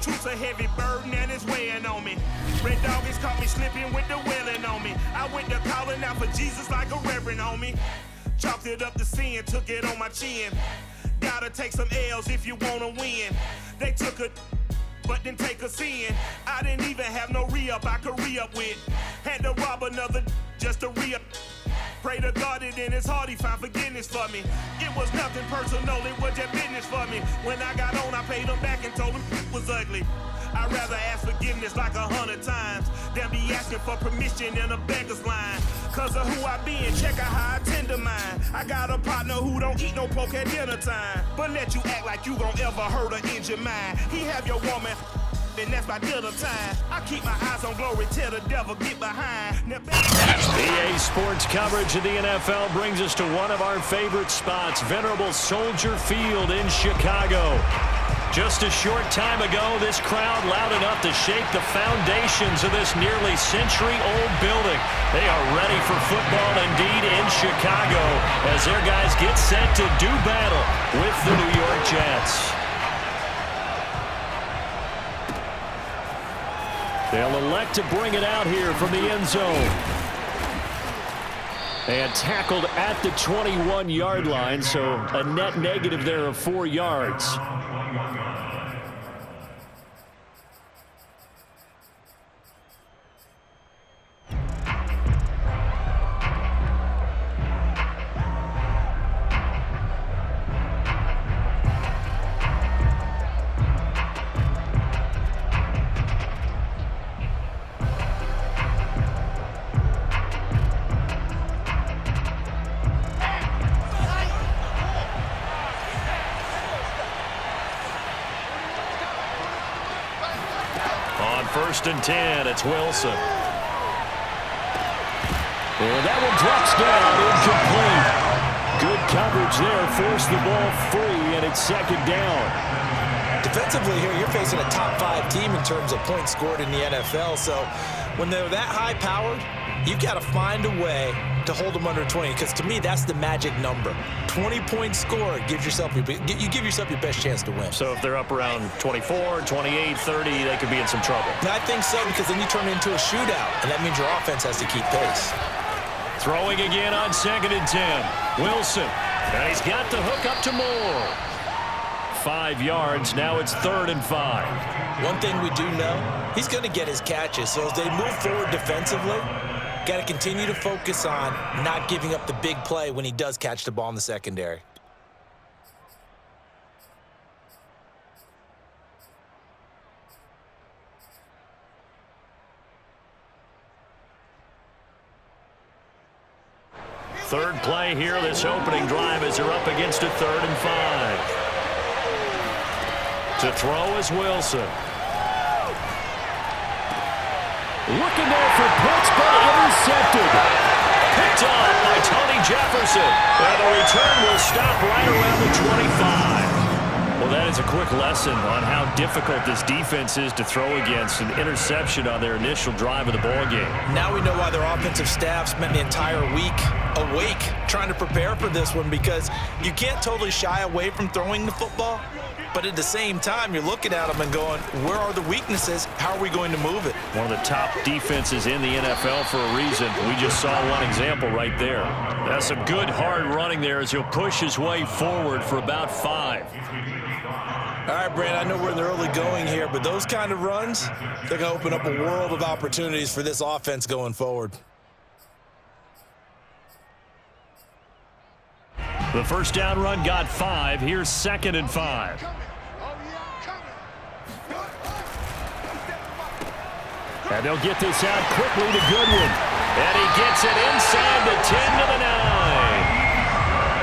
Truth's a heavy burden and it's weighing on me. Red Dog has caught me slipping with the wailing on me. I went to calling out for Jesus like a reverend on me. Chalked it up to sin, took it on my chin. Gotta take some L's if you wanna win. They took a but didn't take a sin. I didn't even have no re-up I could re-up with. Had to rob another just to re-up. Pray to God that in his heart he found forgiveness for me. It was nothing personal, it was just business for me. When I got on, I paid him back and told him it was ugly. I'd rather ask forgiveness like 100 times than be asking for permission in a beggar's line. Cause of who I be and check out how I tend to mine. I got a partner who don't eat no pork at dinner time, but let you act like you gon' ever hurt or injure mine. He have your woman and that's my dinner time. I keep my eyes on glory till the devil get behind. EA Sports coverage of the NFL brings us to one of our favorite spots, venerable Soldier Field in Chicago. Just a short time ago, this crowd loud enough to shake the foundations of this nearly century-old building. They are ready for football indeed in Chicago as their guys get set to do battle with the New York Jets. They'll elect to bring it out here from the end zone. And tackled at the 21-yard line, so a net negative there of 4 yards. First and 10, it's Wilson. And that one drops down, incomplete. Good coverage there, forced the ball free, and it's second down. Defensively here, you're facing a top-5 team in terms of points scored in the NFL, so when they're that high-powered, you've got to find a way to hold them under 20, because to me, that's the magic number. 20 points scored gives yourself you give yourself your best chance to win. So if they're up around 24, 28, 30, they could be in some trouble. I think so, because then you turn it into a shootout, and that means your offense has to keep pace. Throwing again on second and 10. Wilson. And he's got the hook up to Moore. 5 yards. Now it's 3rd and 5. One thing we do know, he's going to get his catches. So as they move forward defensively, got to continue to focus on not giving up the big play when he does catch the ball in the secondary. Third play here, this opening drive as they're up against a 3rd and 5. To throw is Wilson. Looking there for Pitts, but intercepted. Picked off by Tony Jefferson. And the return will stop right around the 25. Well, that is a quick lesson on how difficult this defense is to throw against. An interception on their initial drive of the ballgame. Now we know why their offensive staff spent the entire week awake trying to prepare for this one, because you can't totally shy away from throwing the football. But at the same time, you're looking at them and going, where are the weaknesses? How are we going to move it? One of the top defenses in the NFL for a reason. We just saw one example right there. That's some good hard running there as he'll push his way forward for about 5. All right, Brand, I know we're in the early going here, but those kind of runs, they're going to open up a world of opportunities for this offense going forward. The first down run got 5. Here's 2nd and 5. And they'll get this out quickly to Goodwin. And he gets it inside the 10 to the 9.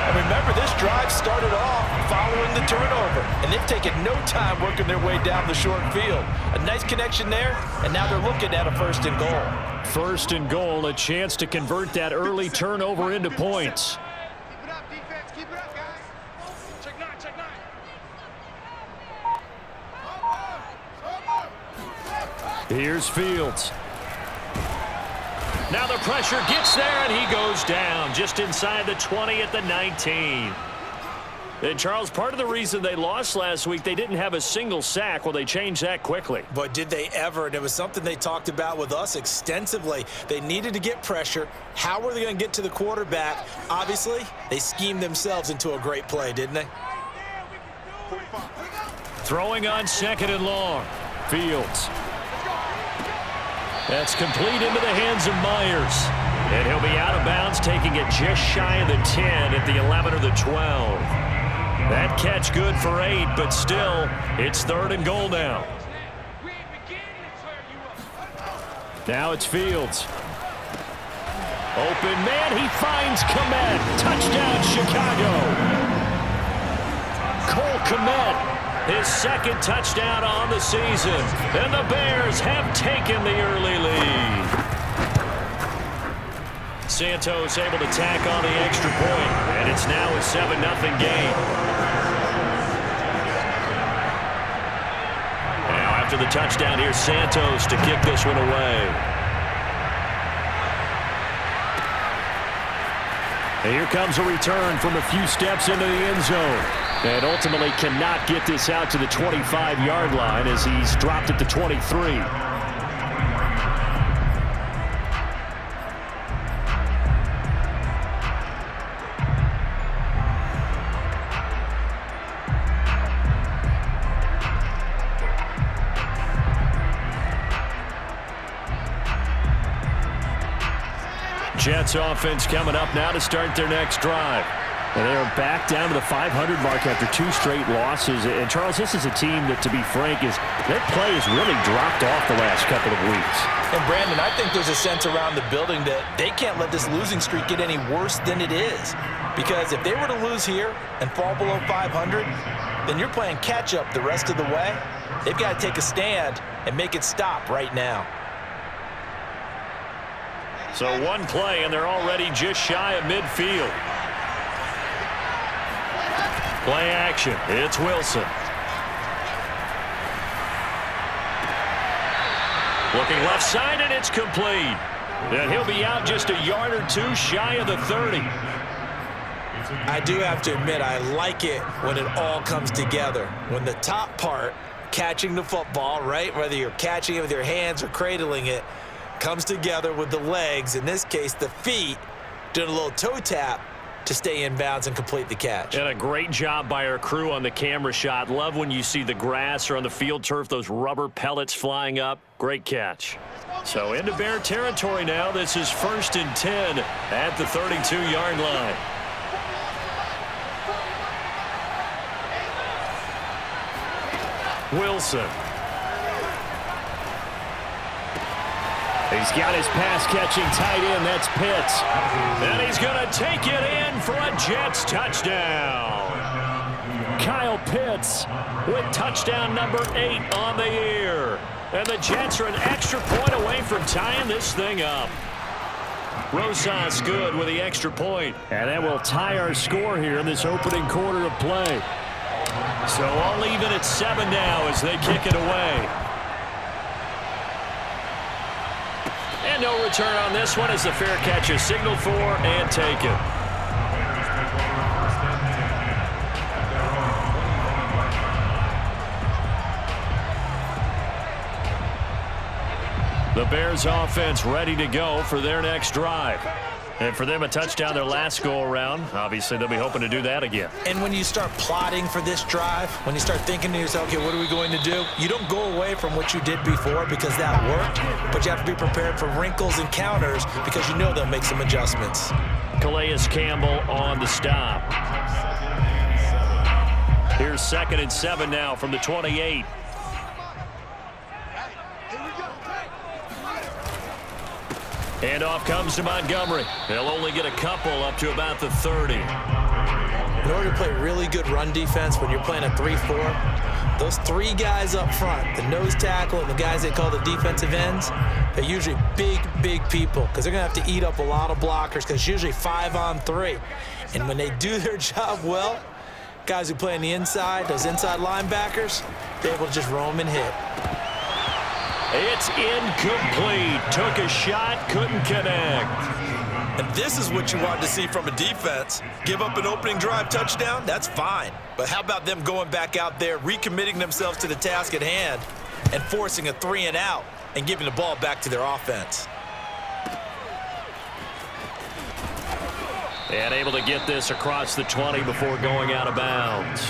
And remember, this drive started off following the turnover. And they've taken no time working their way down the short field. A nice connection there, and now they're looking at a 1st and goal. 1st and goal, a chance to convert that early turnover into points. Here's Fields. Now the pressure gets there, and he goes down just inside the 20 at the 19. And, Charles, part of the reason they lost last week, they didn't have a single sack. Well, they changed that quickly. But did they ever? And it was something they talked about with us extensively. They needed to get pressure. How were they going to get to the quarterback? Obviously, they schemed themselves into a great play, didn't they? Throwing on 2nd and long. Fields. That's complete into the hands of Myers. And he'll be out of bounds, taking it just shy of the 10 at the 11 or the 12. That catch good for 8, but still, it's 3rd and goal now. Now it's Fields. Open man, he finds Kmet. Touchdown, Chicago. Cole Kmet, his 2nd touchdown on the season. And the Bears have taken the early lead. Santos able to tack on the extra point, and it's now a 7-0 game. Now after the touchdown, here's Santos to kick this one away. And here comes a return from a few steps into the end zone. And ultimately cannot get this out to the 25-yard line as he's dropped at the 23. Jets offense coming up now to start their next drive. And they are back down to the 500 mark after 2 straight losses. And, Charles, this is a team that, to be frank, their play has really dropped off the last couple of weeks. And, Brandon, I think there's a sense around the building that they can't let this losing streak get any worse than it is. Because if they were to lose here and fall below 500, then you're playing catch-up the rest of the way. They've got to take a stand and make it stop right now. So one play, and they're already just shy of midfield. Play action. It's Wilson. Looking left side, and it's complete. And he'll be out just a yard or 2 shy of the 30. I do have to admit, I like it when it all comes together. When the top part, catching the football, right, whether you're catching it with your hands or cradling it, comes together with the legs, in this case the feet, doing a little toe tap to stay in bounds and complete the catch. And a great job by our crew on the camera shot. Love when you see the grass or on the field turf, those rubber pellets flying up. Great catch. So into Bear territory now. This is 1st and 10 at the 32-yard line. Wilson. He's got his pass-catching tight end. That's Pitts. And he's going to take it in for a Jets touchdown. Kyle Pitts with touchdown number 8 on the year. And the Jets are an extra point away from tying this thing up. Rosas good with the extra point. And that will tie our score here in this opening quarter of play. So all even at 7 now as they kick it away. And no return on this one as the fair catch is signaled for and taken. The Bears offense ready to go for their next drive. And for them, a touchdown their last go-around. Obviously, they'll be hoping to do that again. And when you start plotting for this drive, when you start thinking to yourself, okay, what are we going to do? You don't go away from what you did before because that worked, but you have to be prepared for wrinkles and counters because you know they'll make some adjustments. Calais Campbell on the stop. Here's 2nd and 7 now from the 28. And off comes to Montgomery. They'll only get a couple up to about the 30. In order to play really good run defense when you're playing a 3-4, those 3 guys up front, the nose tackle and the guys they call the defensive ends, they're usually big, big people because they're going to have to eat up a lot of blockers because it's usually 5-on-3. And when they do their job well, guys who play on the inside, those inside linebackers, they're able to just roam and hit. It's incomplete. Took a shot, couldn't connect. And this is what you want to see from a defense. Give up an opening drive touchdown, that's fine. But how about them going back out there, recommitting themselves to the task at hand, and forcing a 3-and-out and giving the ball back to their offense. And able to get this across the 20 before going out of bounds.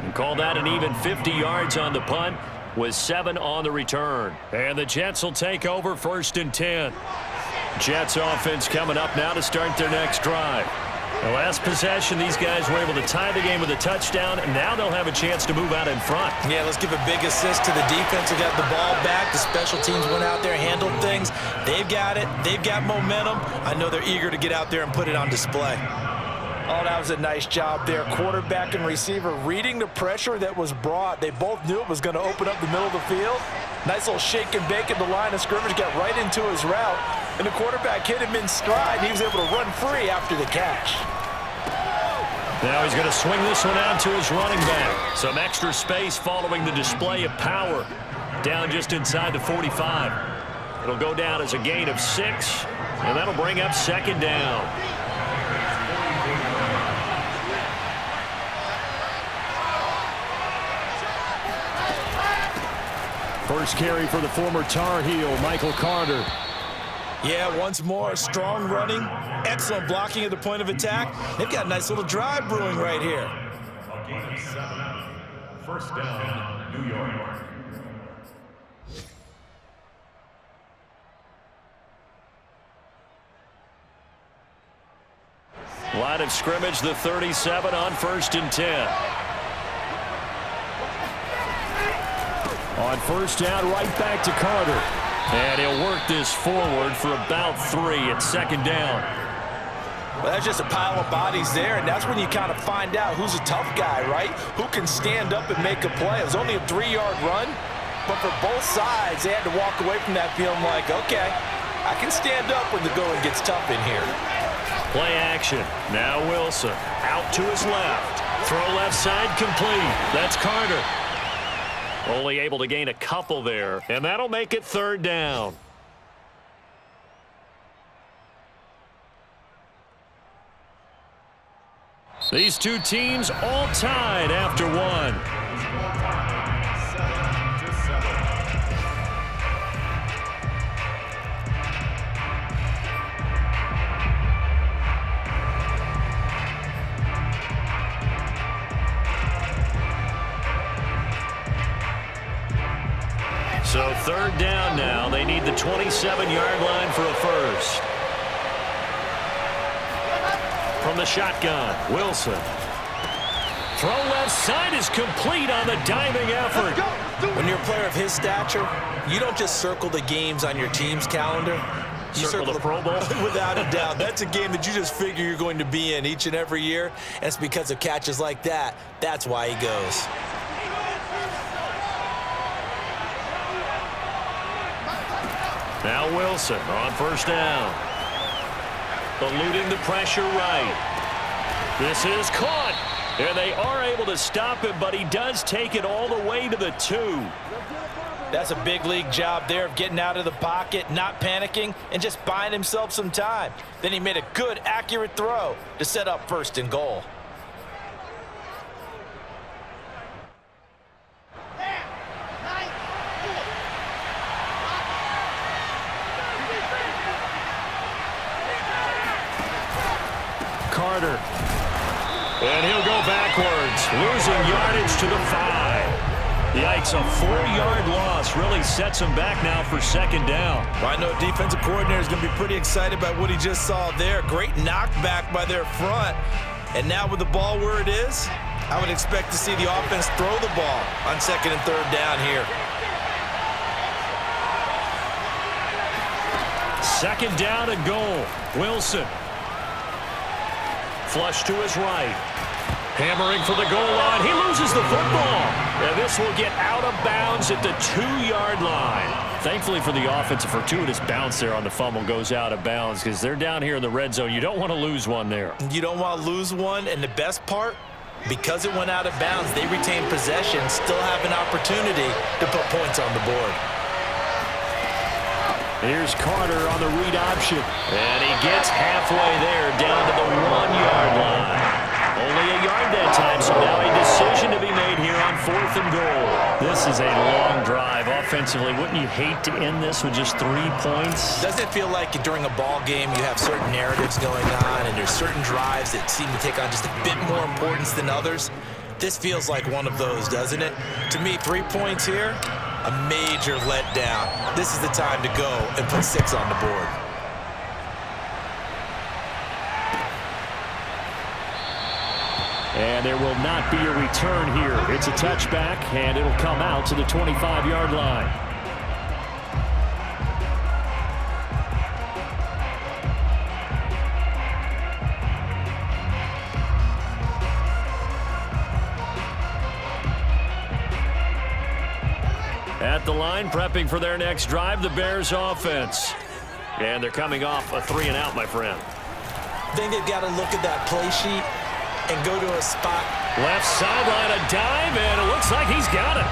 And call that an even 50 yards on the punt with 7 on the return. And the Jets will take over 1st and 10. Jets offense coming up now to start their next drive. The last possession, these guys were able to tie the game with a touchdown, and now they'll have a chance to move out in front. Yeah, let's give a big assist to the defense who got the ball back. The special teams went out there, handled things. They've got it. They've got momentum. I know they're eager to get out there and put it on display. Oh, that was a nice job there. Quarterback and receiver reading the pressure that was brought. They both knew it was going to open up the middle of the field. Nice little shake and bake at the line of scrimmage, got right into his route. And the quarterback hit him in stride, and he was able to run free after the catch. Now he's going to swing this one out to his running back. Some extra space following the display of power. Down just inside the 45. It'll go down as a gain of 6, and that'll bring up 2nd down. First carry for the former Tar Heel, Michael Carter. Yeah, once more, strong running, excellent blocking at the point of attack. They've got a nice little drive brewing right here. A gain of 7. 1st down, New York. Line of scrimmage, the 37 on 1st and 10. On 1st down, right back to Carter. And he'll work this forward for about 3 at 2nd down. Well, that's just a pile of bodies there, and that's when you kind of find out who's a tough guy, right? Who can stand up and make a play. It was only a 3-yard run, but for both sides, they had to walk away from that feeling like, okay, I can stand up when the going gets tough in here. Play action. Now Wilson out to his left. Throw left side complete. That's Carter. Only able to gain a couple there, and that'll make it 3rd down. These two teams all tied after 1. So 3rd down now. They need the 27-yard line for a first. From the shotgun, Wilson. Throw left side is complete on the diving effort. When you're a player of his stature, you don't just circle the games on your team's calendar. You circle the Pro Bowl? Without a doubt. That's a game that you just figure you're going to be in each and every year. And it's because of catches like that. That's why he goes. Now Wilson on 1st down. Eluding the pressure right. This is caught. And they are able to stop him, but he does take it all the way to the 2. That's a big league job there of getting out of the pocket, not panicking, and just buying himself some time. Then he made a good, accurate throw to set up 1st and goal. Carter. And he'll go backwards, losing yardage to the 5. Yikes, a 4-yard loss really sets him back now for 2nd down. Well, I know defensive coordinator is going to be pretty excited by what he just saw there. Great knockback by their front. And now with the ball where it is, I would expect to see the offense throw the ball on 2nd and 3rd down here. 2nd down and goal. Wilson. Flush to his right. Hammering for the goal line. He loses the football. And this will get out of bounds at the 2-yard line. Thankfully for the offense, a fortuitous bounce there on the fumble goes out of bounds because they're down here in the red zone. You don't want to lose one there. You don't want to lose one, and the best part, because it went out of bounds, they retain possession, still have an opportunity to put points on the board. Here's Carter on the read option. And he gets halfway there, down to the 1-yard line. Only a yard that time, so now a decision to be made here on 4th and goal. This is a long drive offensively. Wouldn't you hate to end this with just 3 points? Doesn't it feel like during a ball game you have certain narratives going on and there's certain drives that seem to take on just a bit more importance than others? This feels like one of those, doesn't it? To me, 3 points here, a major letdown. This is the time to go and put 6 on the board. And there will not be a return here. It's a touchback, and it'll come out to the 25-yard line. At the line, prepping for their next drive, the Bears offense. And they're coming off a 3-and-out, my friend. I think they've got to look at that play sheet and go to a spot. Left sideline, a dive, and it looks like he's got it.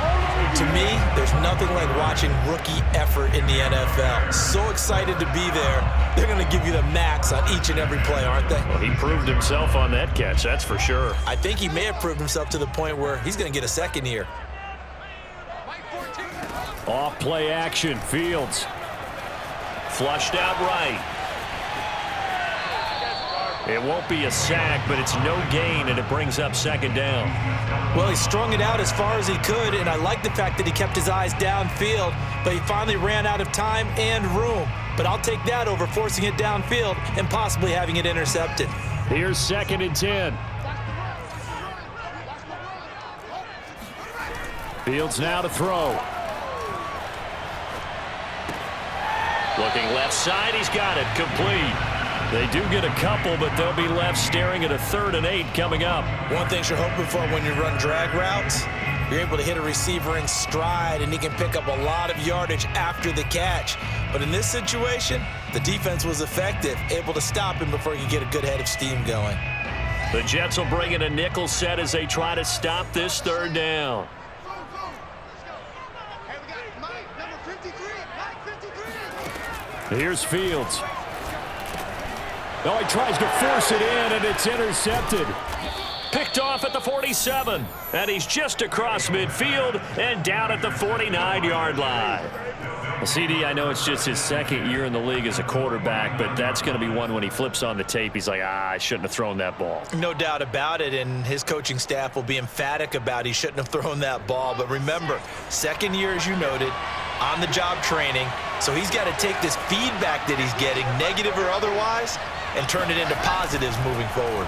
To me, there's nothing like watching rookie effort in the NFL. So excited to be there. They're going to give you the max on each and every play, aren't they? Well, he proved himself on that catch, that's for sure. I think he may have proved himself to the point where he's going to get a second here. Off play action, Fields. Flushed out right. It won't be a sack, but it's no gain, and it brings up 2nd down. Well, he strung it out as far as he could, and I like the fact that he kept his eyes downfield, but he finally ran out of time and room. But I'll take that over forcing it downfield and possibly having it intercepted. Here's 2nd and 10. Fields now to throw. Looking left side, he's got it, complete. They do get a couple, but they'll be left staring at a 3rd and 8 coming up. One thing you're hoping for when you run drag routes, you're able to hit a receiver in stride, and he can pick up a lot of yardage after the catch. But in this situation, the defense was effective, able to stop him before he could get a good head of steam going. The Jets will bring in a nickel set as they try to stop this 3rd down. Here's Fields. Oh, he tries to force it in, and it's intercepted. Picked off at the 47, and he's just across midfield and down at the 49-yard line. Well, CD, I know it's just his 2nd year in the league as a quarterback, but that's going to be one when he flips on the tape, he's like, I shouldn't have thrown that ball. No doubt about it, and his coaching staff will be emphatic about he shouldn't have thrown that ball. But remember, 2nd year, as you noted, on-the-job training, so he's got to take this feedback that he's getting, negative or otherwise, and turn it into positives moving forward.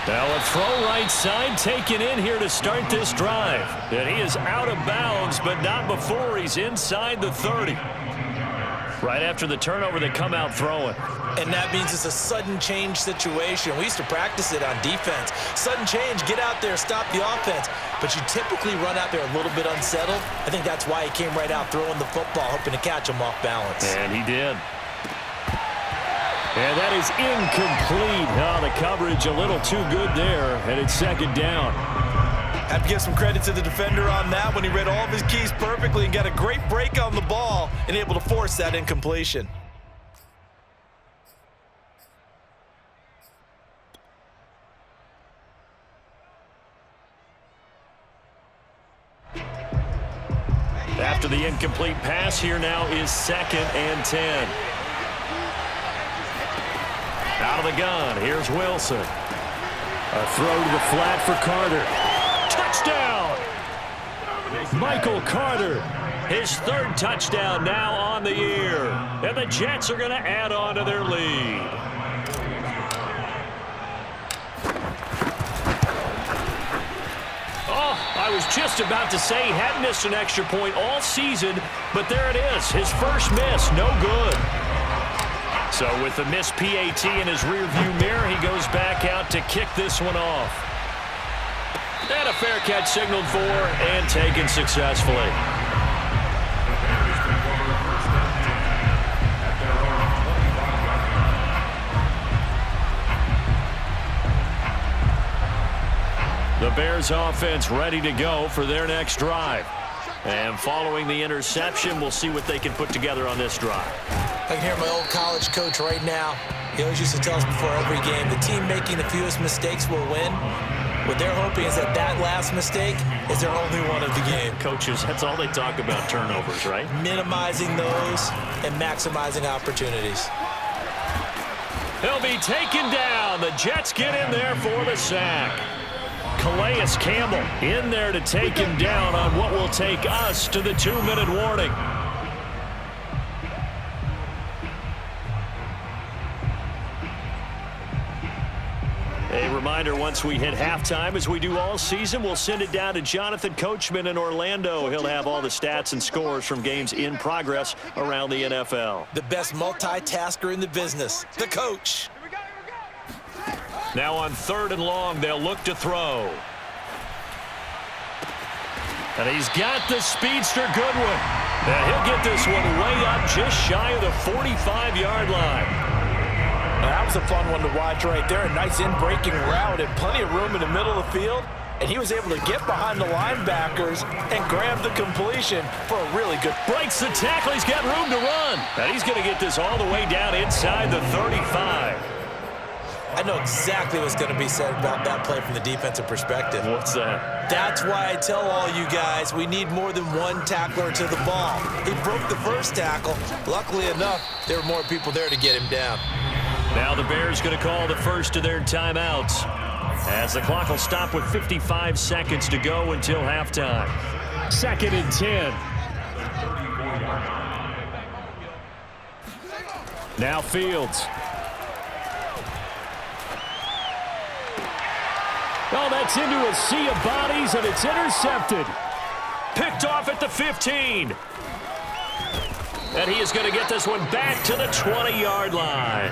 Now a throw right side taken in here to start this drive. And he is out of bounds, but not before he's inside the 30. Right after the turnover, they come out throwing. And that means it's a sudden change situation. We used to practice it on defense. Sudden change, get out there, stop the offense. But you typically run out there a little bit unsettled. I think that's why he came right out throwing the football, hoping to catch him off balance. And he did. And that is incomplete. Oh, the coverage a little too good there, and it's 2nd down. Have to give some credit to the defender on that when he read all of his keys perfectly and got a great break on the ball and able to force that incompletion. After the incomplete pass, here now is 2nd and 10. Out of the gun, here's Wilson. A throw to the flat for Carter. Touchdown! Michael Carter, his 3rd touchdown now on the year. And the Jets are going to add on to their lead. I was just about to say he hadn't missed an extra point all season, but there it is, his first miss, no good. So with the missed PAT in his rearview mirror, he goes back out to kick this one off. And a fair catch signaled for and taken successfully. The Bears offense ready to go for their next drive. And following the interception, we'll see what they can put together on this drive. I can hear my old college coach right now. He always used to tell us before every game, the team making the fewest mistakes will win. What they're hoping is that last mistake is their only one of the game. Coaches, that's all they talk about, turnovers, right? Minimizing those and maximizing opportunities. He'll be taken down. The Jets get in there for the sack. Calais Campbell in there to take him down on what will take us to the 2-minute warning. A reminder, once we hit halftime, as we do all season, we'll send it down to Jonathan Coachman in Orlando. He'll have all the stats and scores from games in progress around the NFL. The best multitasker in the business, the coach. Now on 3rd and long, they'll look to throw. And he's got the speedster Goodwin. And he'll get this one way up just shy of the 45-yard line. Now, that was a fun one to watch right there. A nice in-breaking route and plenty of room in the middle of the field. And he was able to get behind the linebackers and grab the completion for a really good. Breaks the tackle. He's got room to run. And he's going to get this all the way down inside the 35. I know exactly what's going to be said about that play from the defensive perspective. What's that? That's why I tell all you guys we need more than one tackler to the ball. He broke the first tackle. Luckily enough, there were more people there to get him down. Now the Bears going to call the first of their timeouts, as the clock will stop with 55 seconds to go until halftime. 2nd and 10. Now Fields. Oh, that's into a sea of bodies, and it's intercepted. Picked off at the 15. And he is going to get this one back to the 20-yard line.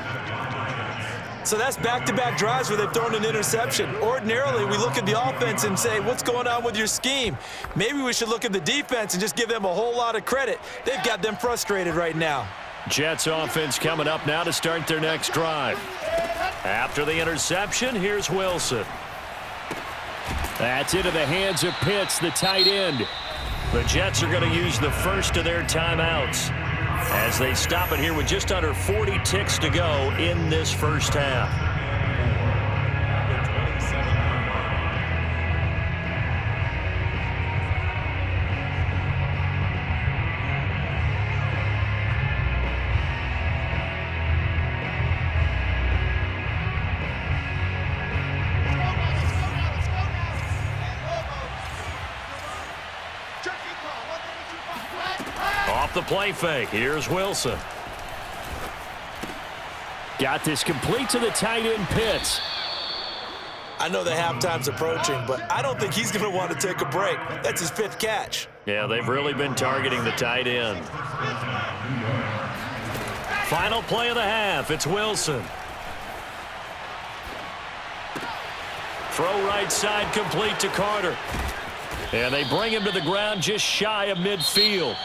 So that's back-to-back drives where they've thrown an interception. Ordinarily, we look at the offense and say, what's going on with your scheme? Maybe we should look at the defense and just give them a whole lot of credit. They've got them frustrated right now. Jets offense coming up now to start their next drive. After the interception, here's Wilson. That's into the hands of Pitts, the tight end. The Jets are going to use the first of their timeouts as they stop it here with just under 40 ticks to go in this first half. Off the play fake, here's Wilson. Got this complete to the tight end, Pitts. I know the halftime's approaching, but I don't think he's going to want to take a break. That's his 5th catch. Yeah, they've really been targeting the tight end. Final play of the half, it's Wilson. Throw right side complete to Carter. And they bring him to the ground just shy of midfield.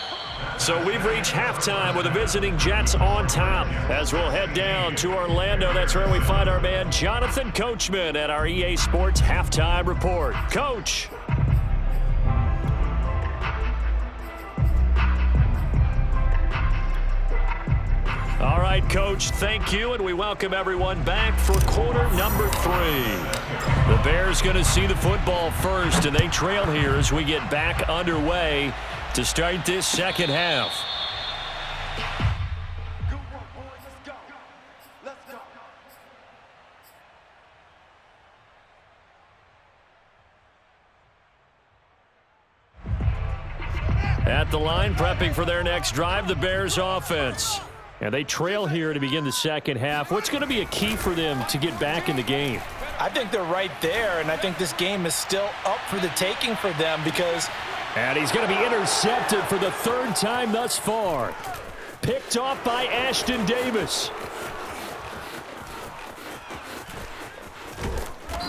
So we've reached halftime with the visiting Jets on top. As we'll head down to Orlando, that's where we find our man Jonathan Coachman at our EA Sports Halftime Report. Coach. All right, Coach, thank you, and we welcome everyone back for quarter number 3. The Bears going to see the football first, and they trail here as we get back underway to start this second half. At the line, prepping for their next drive, the Bears offense. And they trail here to begin the second half. What's going to be a key for them to get back in the game? I think they're right there, and I think this game is still up for the taking for them because... And he's going to be intercepted for the 3rd time thus far. Picked off by Ashton Davis.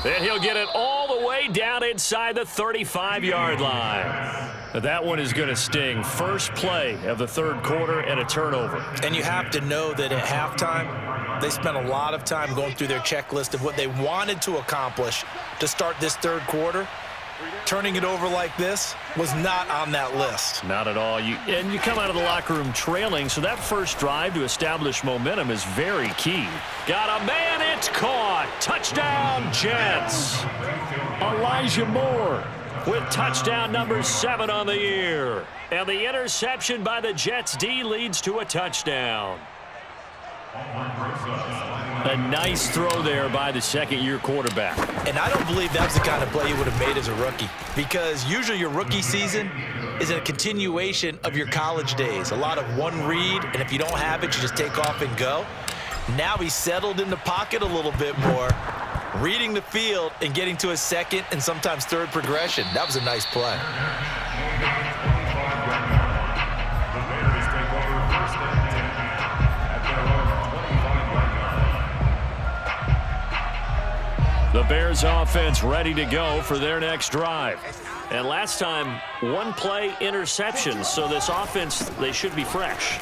And he'll get it all the way down inside the 35-yard line. That one is going to sting. First play of the 3rd quarter and a turnover. And you have to know that at halftime, they spent a lot of time going through their checklist of what they wanted to accomplish to start this 3rd quarter. turning it over like this was not on that list. Not at all. You come out of the locker room trailing, so that first drive to establish momentum is very key. Got a man, it's caught. Touchdown, Jets. Elijah Moore with touchdown number 7 on the year. And the interception by the Jets D leads to a touchdown. A nice throw there by the second-year quarterback. And I don't believe that's the kind of play you would have made as a rookie, because usually your rookie season is a continuation of your college days. A lot of one read, and if you don't have it, you just take off and go. Now he's settled in the pocket a little bit more, reading the field and getting to a second and sometimes third progression. That was a nice play. The Bears offense ready to go for their next drive. And last time, one play interception, so this offense, they should be fresh.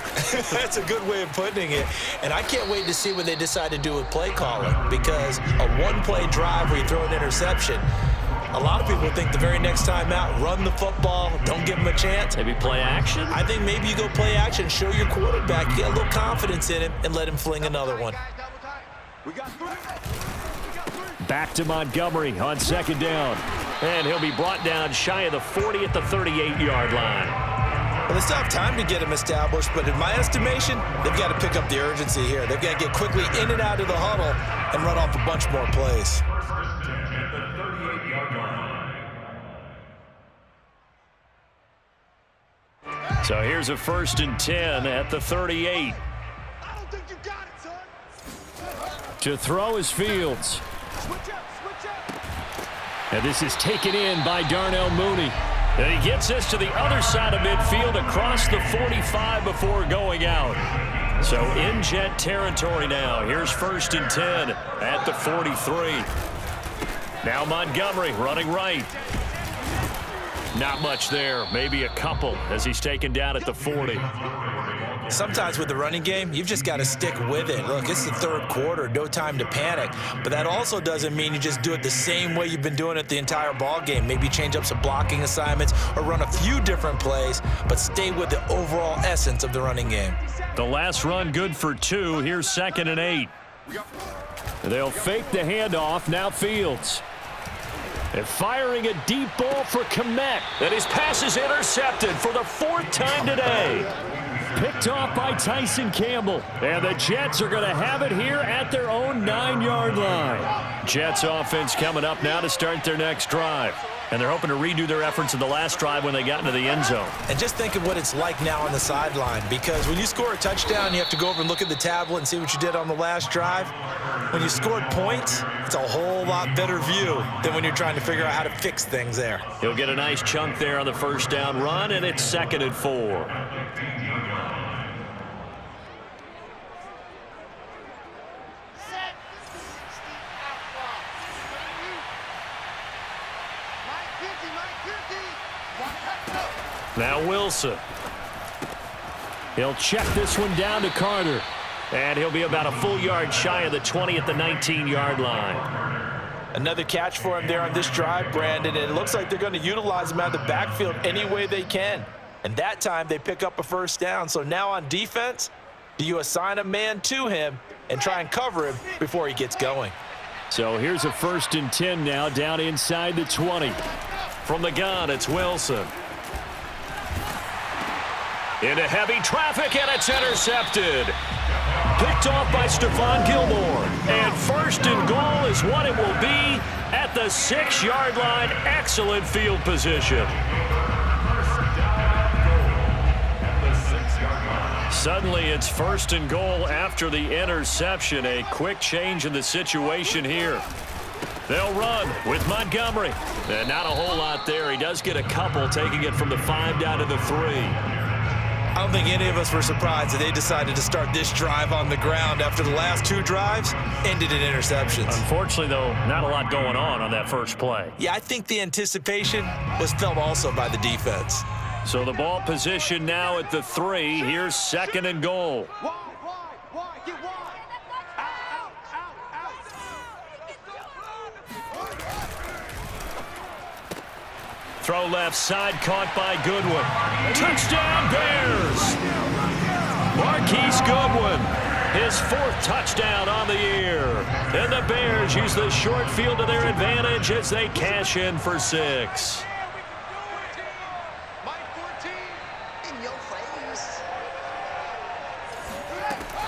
That's a good way of putting it. And I can't wait to see what they decide to do with play calling, because a one-play drive where you throw an interception, a lot of people think the very next time out, run the football, don't give them a chance. Maybe play action? I think maybe you go play action, show your quarterback, get a little confidence in him, and let him fling another one. Back to Montgomery on second down. And he'll be brought down shy of the 40 at the 38-yard line. Well, they still have time to get him established, but in my estimation, they've got to pick up the urgency here. They've got to get quickly in and out of the huddle and run off a bunch more plays. So here's a 1st and 10 at the 38. To throw is Fields. And this is taken in by Darnell Mooney. And he gets this to the other side of midfield across the 45 before going out. So in Jet territory now. Here's 1st and 10 at the 43. Now Montgomery running right. Not much there. Maybe a couple as he's taken down at the 40. Sometimes with the running game, you've just got to stick with it. Look, it's the third quarter, no time to panic. But that also doesn't mean you just do it the same way you've been doing it the entire ball game. Maybe change up some blocking assignments or run a few different plays, but stay with the overall essence of the running game. The last run good for 2. Here's 2nd and 8. They'll fake the handoff. Now Fields. And firing a deep ball for Kmet. And his pass is intercepted for the 4th time today. Picked off by Tyson Campbell. And the Jets are going to have it here at their own 9-yard line. Jets offense coming up now to start their next drive. And they're hoping to redo their efforts in the last drive when they got into the end zone. And just think of what it's like now on the sideline, because when you score a touchdown, you have to go over and look at the tablet and see what you did on the last drive. When you scored points, it's a whole lot better view than when you're trying to figure out how to fix things there. He'll get a nice chunk there on the 1st down run, and it's 2nd and 4. Now Wilson. He'll check this one down to Carter. And he'll be about a full yard shy of the 20 at the 19-yard line. Another catch for him there on this drive, Brandon. And it looks like they're going to utilize him out of the backfield any way they can. And that time they pick up a 1st down. So now on defense, do you assign a man to him and try and cover him before he gets going? So here's a 1st and 10 now down inside the 20. From the gun, it's Wilson. Into heavy traffic, and it's intercepted. Picked off by Stephon Gilmore. And 1st and goal is what it will be at the 6-yard line. Excellent field position. Suddenly, it's 1st and goal after the interception. A quick change in the situation here. They'll run with Montgomery. And not a whole lot there. He does get a couple, taking it from the 5 down to the 3. I don't think any of us were surprised that they decided to start this drive on the ground after the last 2 drives ended in interceptions. Unfortunately, though, not a lot going on that first play. Yeah, I think the anticipation was felt also by the defense. So the ball position now at the 3. Here's 2nd and goal. Throw left side, caught by Goodwin. Touchdown, Bears! Marquise Goodwin, his 4th touchdown on the year. And the Bears use the short field to their advantage as they cash in for 6.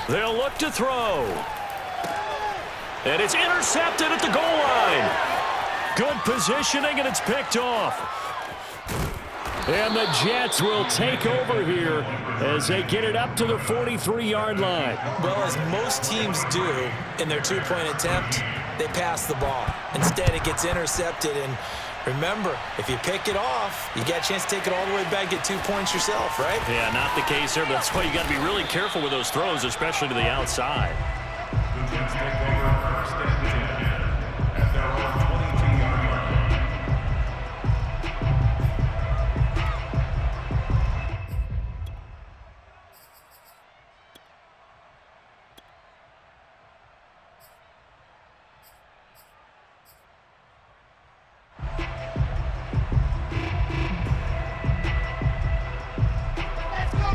They'll look to throw. And it's intercepted at the goal line. Good positioning, and it's picked off. And the Jets will take over here as they get it up to the 43-yard line. Well, as most teams do in their 2-point attempt, they pass the ball. Instead, it gets intercepted. And remember, if you pick it off, you got a chance to take it all the way back, get 2 points yourself, right? Yeah, not the case there, but that's why you got to be really careful with those throws, especially to the outside. The Jets take over first and 10 at their own 22-yard line.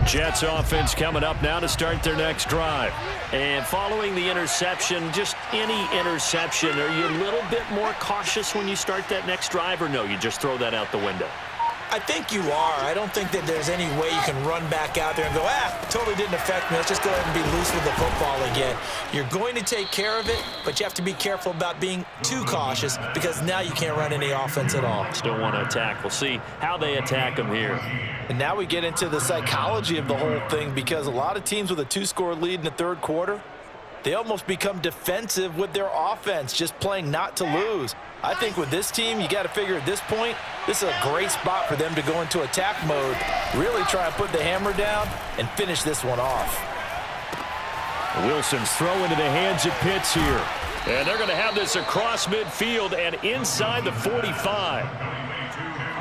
Jets offense coming up now to start their next drive. And following the interception, just any interception, are you a little bit more cautious when you start that next drive, or no, you just throw that out the window? I think you are. I don't think that there's any way you can run back out there and go, totally didn't affect me. Let's just go ahead and be loose with the football again. You're going to take care of it, but you have to be careful about being too cautious because now you can't run any offense at all. Still want to attack. We'll see how they attack them here. And now we get into the psychology of the whole thing because a lot of teams with a 2-score lead in the 3rd quarter, they almost become defensive with their offense, just playing not to lose. I think with this team, you got to figure at this point, this is a great spot for them to go into attack mode, really try and put the hammer down and finish this one off. Wilson's throw into the hands of Pitts here. And they're going to have this across midfield and inside the 45.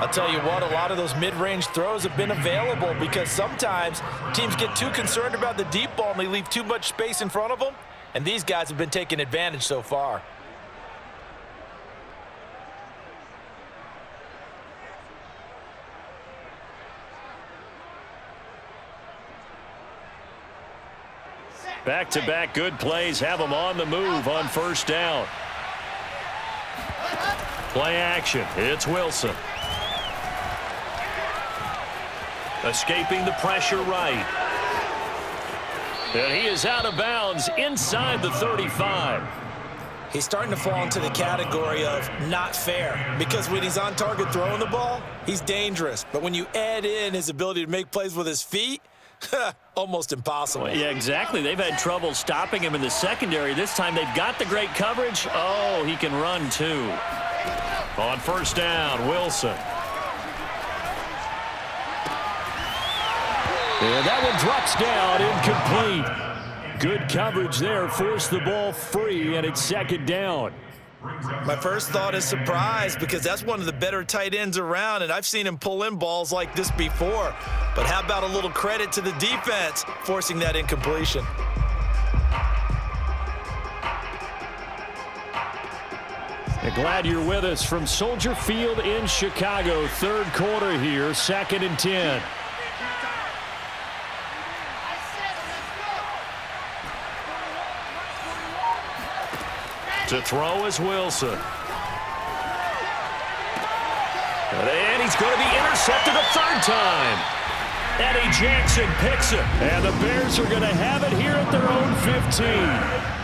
I'll tell you what, a lot of those mid-range throws have been available because sometimes teams get too concerned about the deep ball and they leave too much space in front of them, and these guys have been taking advantage so far. Back-to-back good plays have them on the move on first down. Play action. It's Wilson. Escaping the pressure right. And he is out of bounds inside the 35. He's starting to fall into the category of not fair because when he's on target throwing the ball, he's dangerous. But when you add in his ability to make plays with his feet, almost impossible. Well, yeah, exactly. They've had trouble stopping him in the secondary. This time they've got the great coverage. Oh, he can run too. On first down, Wilson. And that one drops down, incomplete. Good coverage there, forced the ball free, and it's 2nd down. My first thought is surprise because that's one of the better tight ends around, and I've seen him pull in balls like this before. But how about a little credit to the defense forcing that incompletion? Glad you're with us from Soldier Field in Chicago. 3rd quarter here, 2nd and 10. To throw is Wilson. And he's going to be intercepted a 3rd time. Eddie Jackson picks it. And the Bears are going to have it here at their own 15.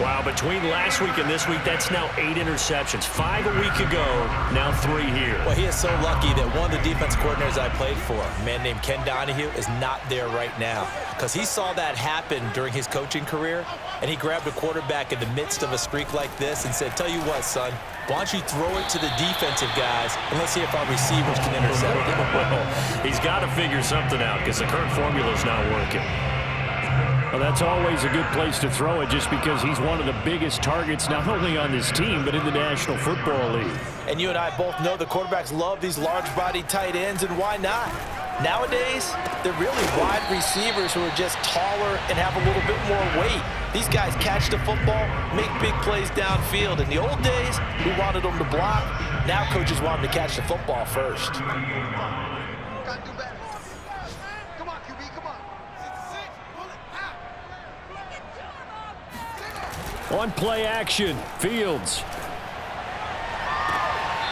Wow, between last week and this week, that's now 8 interceptions. 5 a week ago, now 3 here. Well, he is so lucky that one of the defense coordinators I played for, a man named Ken Donahue, is not there right now. Because he saw that happen during his coaching career, and he grabbed a quarterback in the midst of a streak like this and said, tell you what, son, why don't you throw it to the defensive guys, and let's see if our receivers can intercept it. Well, he's got to figure something out because the current formula is not working. Well, that's always a good place to throw it just because he's one of the biggest targets not only on this team but in the National Football League. And you and I both know the quarterbacks love these large-bodied tight ends, and why not? Nowadays, they're really wide receivers who are just taller and have a little bit more weight. These guys catch the football, make big plays downfield. In the old days, we wanted them to block. Now coaches want them to catch the football first. On play action, Fields.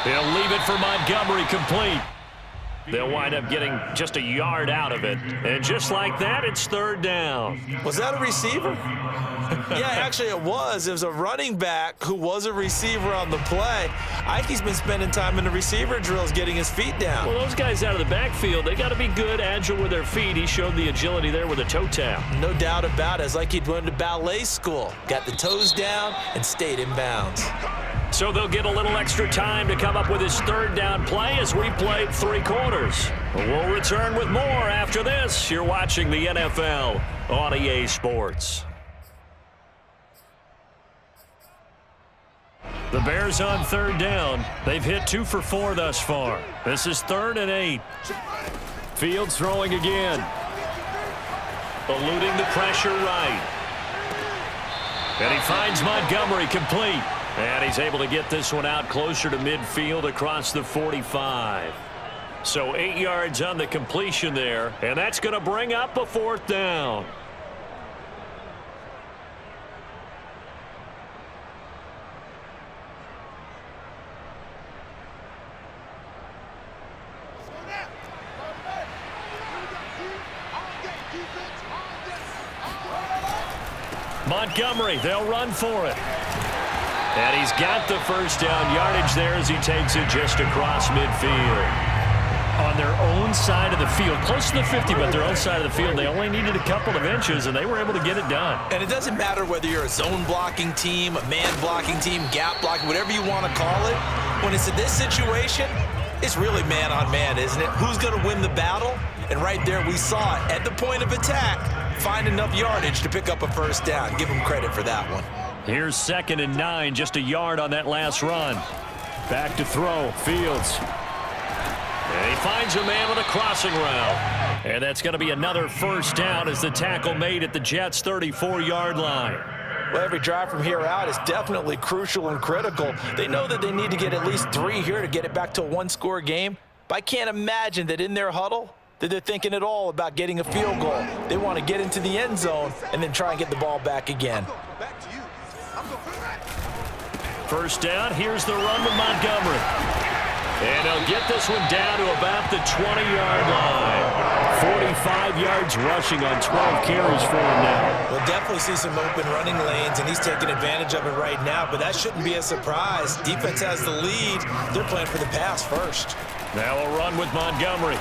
He'll leave it for Montgomery, complete. They'll wind up getting just a yard out of it. And just like that, it's third down. Was that a receiver? Yeah, actually it was. It was a running back who was a receiver on the play. Ike's been spending time in the receiver drills getting his feet down. Well, those guys out of the backfield, they got to be good, agile with their feet. He showed the agility there with a toe tap. No doubt about it. It's like he'd went to ballet school. Got the toes down and stayed in bounds. So they'll get a little extra time to come up with his third down play as we played 3 quarters. We'll return with more after this. You're watching the NFL on EA Sports. The Bears on third down. They've hit 2 for 4 thus far. This is 3rd and 8. Fields throwing again. Eluding the pressure right. And he finds Montgomery, complete. And he's able to get this one out closer to midfield across the 45. So 8 yards on the completion there, and that's going to bring up a 4th down. Montgomery, they'll run for it. And he's got the first down yardage there as he takes it just across midfield. On their own side of the field, close to the 50, but their own side of the field, they only needed a couple of inches, and they were able to get it done. And it doesn't matter whether you're a zone blocking team, a man blocking team, gap blocking, whatever you want to call it. When it's in this situation, it's really man on man, isn't it? Who's going to win the battle? And right there we saw it at the point of attack, find enough yardage to pick up a first down. Give him credit for that one. Here's 2nd and 9, just a yard on that last run. Back to throw, Fields. And he finds a man with a crossing route. And that's going to be another first down as the tackle made at the Jets' 34-yard line. Well, every drive from here out is definitely crucial and critical. They know that they need to get at least 3 here to get it back to a 1-score game. But I can't imagine that in their huddle that they're thinking at all about getting a field goal. They want to get into the end zone and then try and get the ball back again. First down, here's the run with Montgomery. And he'll get this one down to about the 20-yard line. 45 yards rushing on 12 carries for him now. We'll definitely see some open running lanes, and he's taking advantage of it right now, but that shouldn't be a surprise. Defense has the lead. They're playing for the pass first. Now a run with Montgomery.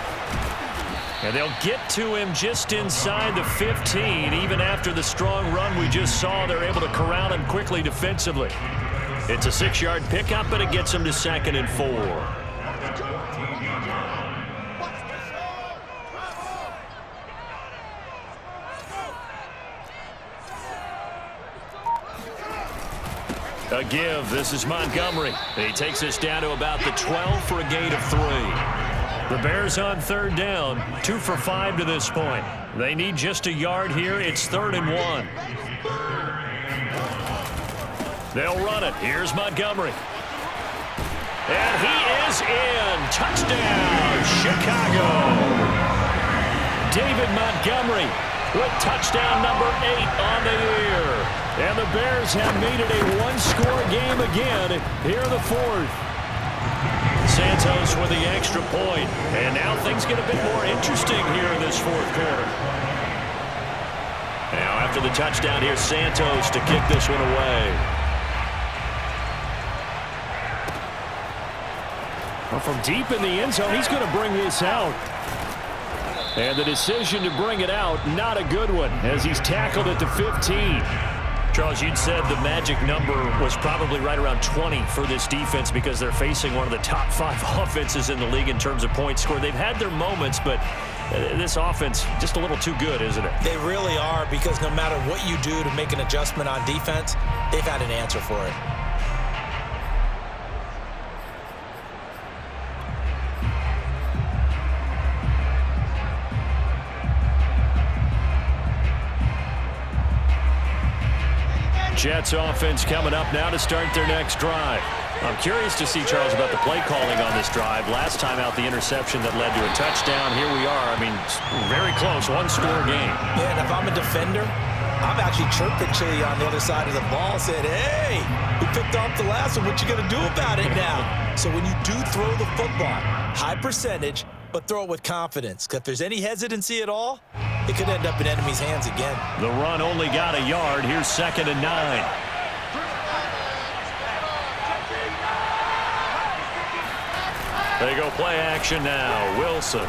And they'll get to him just inside the 15. Even after the strong run we just saw, they're able to corral him quickly defensively. It's a 6-yard pickup, and it gets him to 2nd and 4. A give. This is Montgomery. He takes us down to about the 12 for a gain of 3. The Bears on 3rd down, 2 for 5 to this point. They need just a yard here. It's 3rd and 1. They'll run it. Here's Montgomery. And he is in. Touchdown, Chicago. David Montgomery with touchdown number 8 on the year. And the Bears have made it a 1-score game again here in the 4th. Santos with the extra point. And now things get a bit more interesting here in this 4th quarter. Now after the touchdown, here's Santos to kick this one away. Well, from deep in the end zone, he's going to bring this out. And the decision to bring it out, not a good one, as he's tackled at the 15. Charles, you'd said the magic number was probably right around 20 for this defense because they're facing one of the top 5 offenses in the league in terms of points scored. They've had their moments, but this offense just a little too good, isn't it? They really are, because no matter what you do to make an adjustment on defense, they've had an answer for it. Jets offense coming up now to start their next drive. I'm curious to see, Charles, about the play calling on this drive. Last time out, the interception that led to a touchdown. Here we are. I mean, very close, one-score game. Yeah, and if I'm a defender, I'm actually chirping Chili on the other side of the ball, saying, hey, we picked off the last one. What you going to do about it now? So when you do throw the football, high percentage, but throw it with confidence. Because if there's any hesitancy at all, it could end up in enemy's hands again. The run only got a yard. Here's 2nd and 9. They go play action now. Wilson.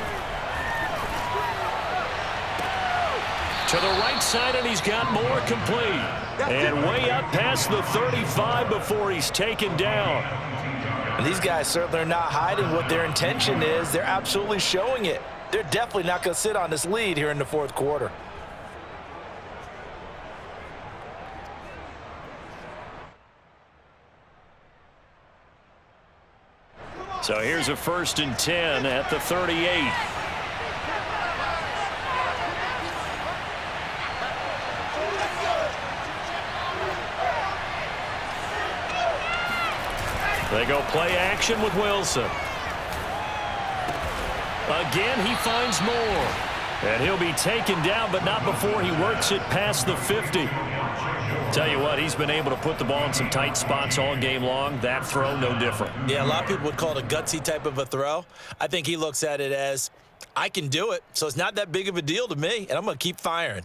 To the right side, and he's got more complete. And way up past the 35 before he's taken down. And these guys certainly are not hiding what their intention is. They're absolutely showing it. They're definitely not going to sit on this lead here in the fourth quarter. So here's a 1st and 10 at the 38. They go play action with Wilson. Again, he finds more. And he'll be taken down, but not before he works it past the 50. Tell you what, he's been able to put the ball in some tight spots all game long. That throw, no different. Yeah, a lot of people would call it a gutsy type of a throw. I think he looks at it as, I can do it, so it's not that big of a deal to me, and I'm going to keep firing.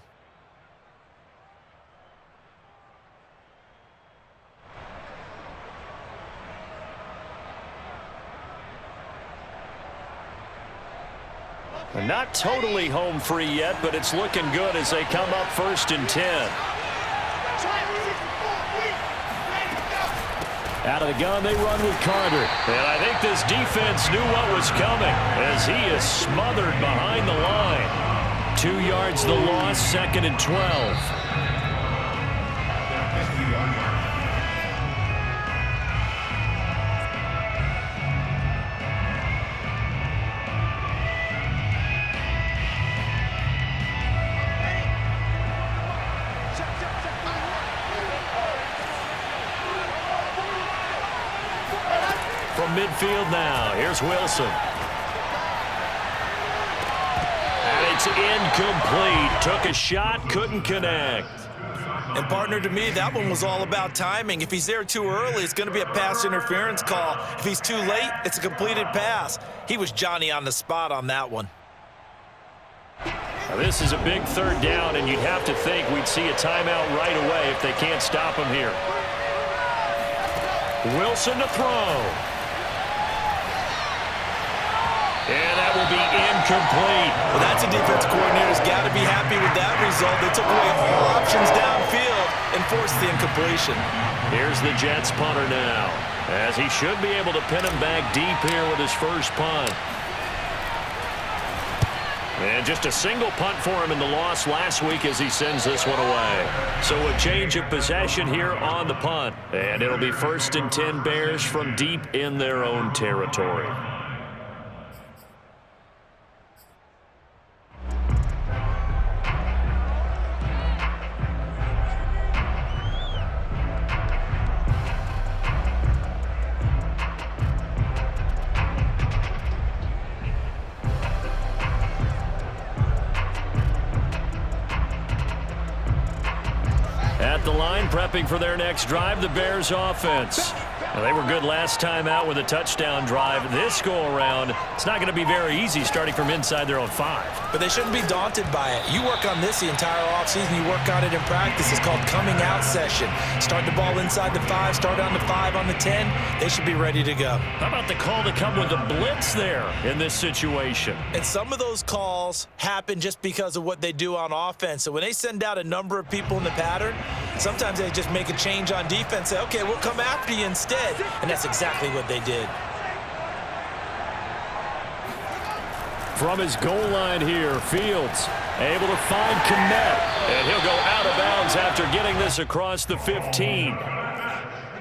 Not totally home free yet, but it's looking good as they come up 1st and 10. Out of the gun, they run with Carter. And I think this defense knew what was coming as he is smothered behind the line. 2 yards the loss, 2nd and 12. From midfield now, here's Wilson. And it's incomplete. Took a shot, couldn't connect. And partner, to me, that one was all about timing. If he's there too early, it's going to be a pass interference call. If he's too late, it's a completed pass. He was Johnny on the spot on that one. Now, this is a big 3rd down, and you'd have to think we'd see a timeout right away if they can't stop him here. Wilson to throw. And that will be incomplete. Well, that's a defense coordinator's got to be happy with that result. They took away all options downfield and forced the incompletion. Here's the Jets punter now, as he should be able to pin him back deep here with his first punt. And just a single punt for him in the loss last week as he sends this one away. So a change of possession here on the punt. And it'll be 1st and 10 Bears from deep in their own territory. At the line, prepping for their next drive, the Bears offense. Well, they were good last time out with a touchdown drive. This go-around, it's not going to be very easy starting from inside their own 5. But they shouldn't be daunted by it. You work on this the entire offseason. You work on it in practice. It's called coming out session. Start the ball inside the 5, start on the 5, on the 10. They should be ready to go. How about the call to come with a blitz there in this situation? And some of those calls happen just because of what they do on offense. So when they send out a number of people in the pattern, sometimes they just make a change on defense, say, okay, we'll come after you instead. And that's exactly what they did. From his goal line here, Fields able to find Kmet. And he'll go out of bounds after getting this across the 15.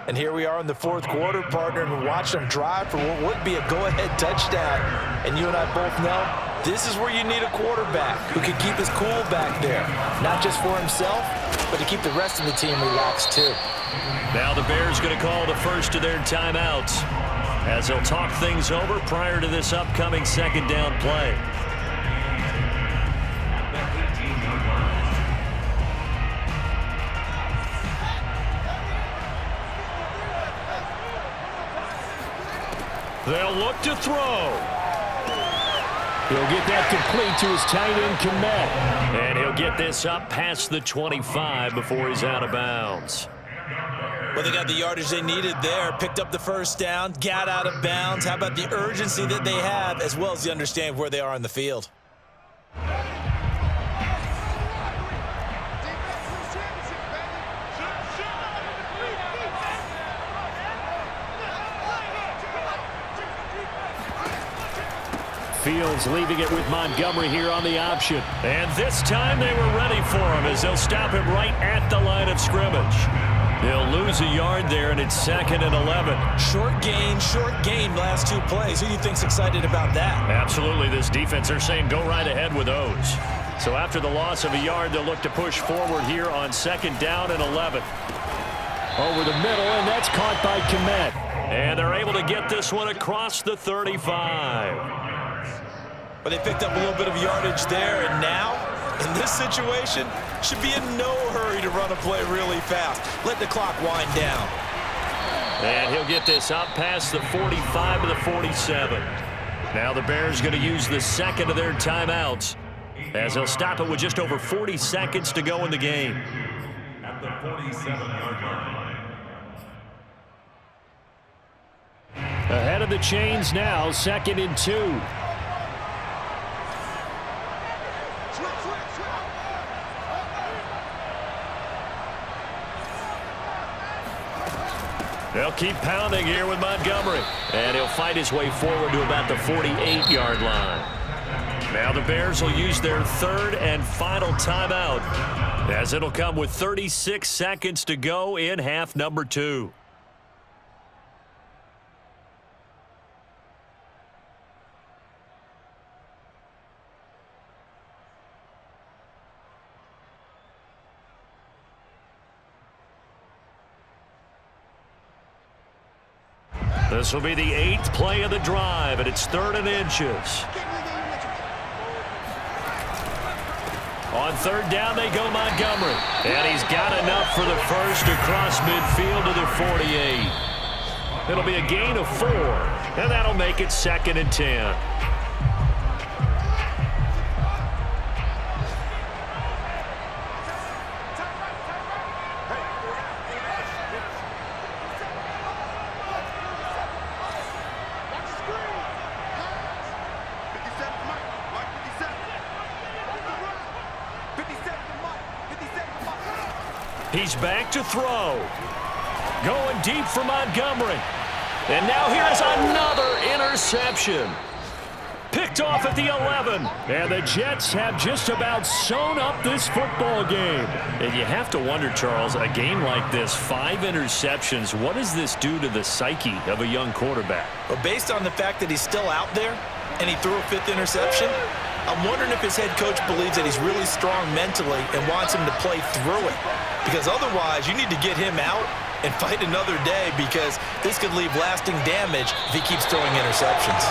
And here we are in the fourth quarter, partner, and watch them drive for what would be a go-ahead touchdown. And you and I both know this is where you need a quarterback who can keep his cool back there, not just for himself, but to keep the rest of the team relaxed too. Now the Bears going to call the first of their timeouts as they'll talk things over prior to this upcoming second down play. They'll look to throw. He'll get that complete to his tight end, Kmet. And he'll get this up past the 25 before he's out of bounds. Well, they got the yardage they needed there, picked up the first down, got out of bounds. How about the urgency that they have, as well as the understanding where they are on the field? Fields leaving it with Montgomery here on the option. And this time they were ready for him as they'll stop him right at the line of scrimmage. They'll lose a yard there, and it's 2nd and 11. Short gain last two plays. Who do you think's excited about that? Absolutely. This defense, they're saying go right ahead with those. So after the loss of a yard, they'll look to push forward here on 2nd down and 11. Over the middle, and that's caught by Kmet. And they're able to get this one across the 35. But they picked up a little bit of yardage there, and now, in this situation, should be in no hurry to run a play really fast. Let the clock wind down. And he'll get this up past the 45 to the 47. Now the Bears going to use the second of their timeouts as they'll stop it with just over 40 seconds to go in the game. At the 47-yard line. Ahead of the chains now, 2nd and 2. They'll keep pounding here with Montgomery. And he'll fight his way forward to about the 48-yard line. Now the Bears will use their third and final timeout as it'll come with 36 seconds to go in half number 2. This will be the 8th play of the drive, and it's 3rd and inches. On 3rd down, they go Montgomery. And he's got enough for the first across midfield to the 48. It'll be a gain of 4, and that'll make it 2nd and 10. He's back to throw. Going deep for Montgomery. And now here's another interception. Picked off at the 11. And the Jets have just about sewn up this football game. And you have to wonder, Charles, a game like this, 5 interceptions, what does this do to the psyche of a young quarterback? But based on the fact that he's still out there and he threw a 5th interception, I'm wondering if his head coach believes that he's really strong mentally and wants him to play through it. Because otherwise, you need to get him out and fight another day, because this could leave lasting damage if he keeps throwing interceptions.